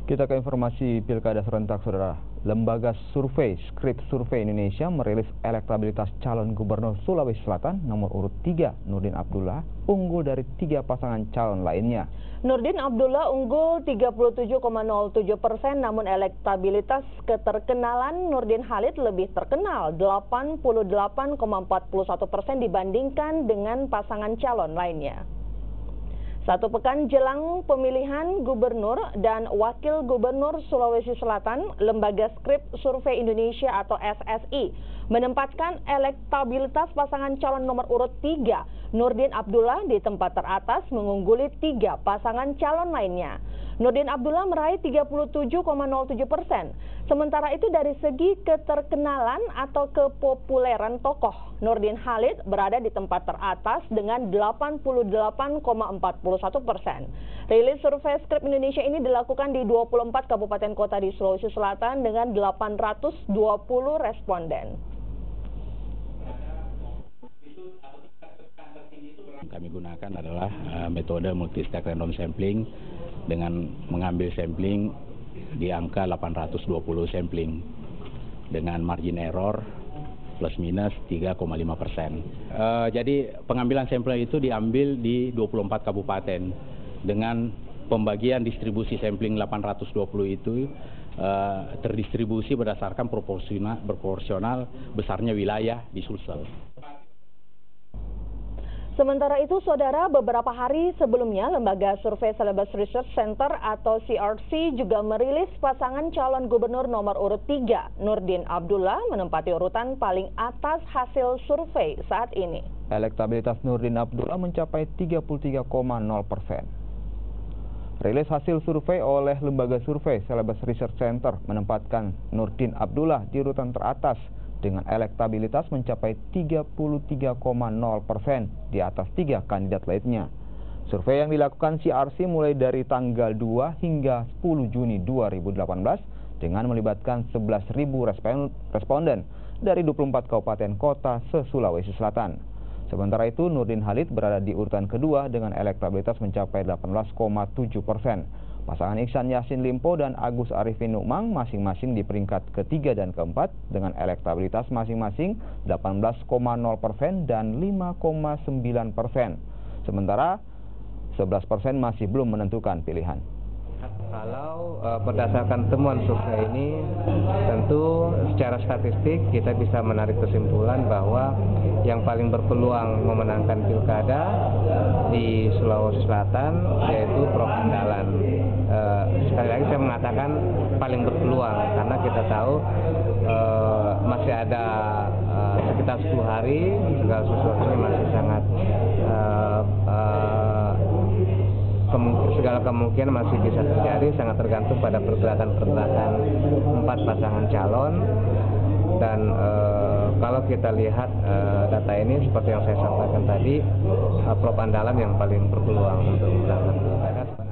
Kita ke informasi Pilkada serentak, Saudara. Lembaga survei Skrip Survei Indonesia merilis elektabilitas calon gubernur Sulawesi Selatan nomor urut 3, Nurdin Abdullah, unggul dari 3 pasangan calon lainnya. Nurdin Abdullah unggul 37,07%, namun elektabilitas keterkenalan Nurdin Halid lebih terkenal 88,41% dibandingkan dengan pasangan calon lainnya. Satu pekan jelang pemilihan gubernur dan wakil gubernur Sulawesi Selatan, Lembaga Skrip Survei Indonesia atau SSI menempatkan elektabilitas pasangan calon nomor urut 3, Nurdin Abdullah, di tempat teratas mengungguli 3 pasangan calon lainnya. Nurdin Abdullah meraih 37,07%. Sementara itu dari segi keterkenalan atau kepopuleran tokoh, Nurdin Halid berada di tempat teratas dengan 88,41%. Rilis survei Skrip Indonesia ini dilakukan di 24 kabupaten kota di Sulawesi Selatan dengan 820 responden. Kami gunakan adalah metode multi-stack random sampling dengan mengambil sampling di angka 820 sampling dengan margin error plus minus 3,5%. Jadi pengambilan sampel itu diambil di 24 kabupaten dengan pembagian distribusi sampling 820 itu terdistribusi berdasarkan proporsional besarnya wilayah di Sulsel. Sementara itu, Saudara, beberapa hari sebelumnya, Lembaga Survei Celebes Research Center atau CRC juga merilis pasangan calon gubernur nomor urut 3, Nurdin Abdullah, menempati urutan paling atas hasil survei saat ini. Elektabilitas Nurdin Abdullah mencapai 33,0%. Rilis hasil survei oleh Lembaga Survei Celebes Research Center menempatkan Nurdin Abdullah di urutan teratas dengan elektabilitas mencapai 33,0% di atas 3 kandidat lainnya. Survei yang dilakukan CRC mulai dari tanggal 2 hingga 10 Juni 2018 dengan melibatkan 11.000 responden dari 24 kabupaten kota se-Sulawesi Selatan. Sementara itu, Nurdin Halid berada di urutan kedua dengan elektabilitas mencapai 18,7%. Pasangan Iksan Yassin Limpo dan Agus Arifin Nukmang masing-masing di peringkat ketiga dan keempat dengan elektabilitas masing-masing 18,0% dan 5,9%. Sementara 11% masih belum menentukan pilihan. Kalau berdasarkan temuan survei ini, tentu secara statistik kita bisa menarik kesimpulan bahwa yang paling berpeluang memenangkan pilkada di Sulawesi Selatan yaitu Prof. Andalan. Sekali lagi saya mengatakan paling berpeluang karena kita tahu masih ada sekitar 10 hari, segala sesuatunya masih sangat segala kemungkinan masih bisa terjadi, sangat tergantung pada pergerakan-pergerakan 4 pasangan calon. Dan kalau kita lihat data ini seperti yang saya sampaikan tadi, Prof. Andalan yang paling berpeluang untuk memenangkan pilkada.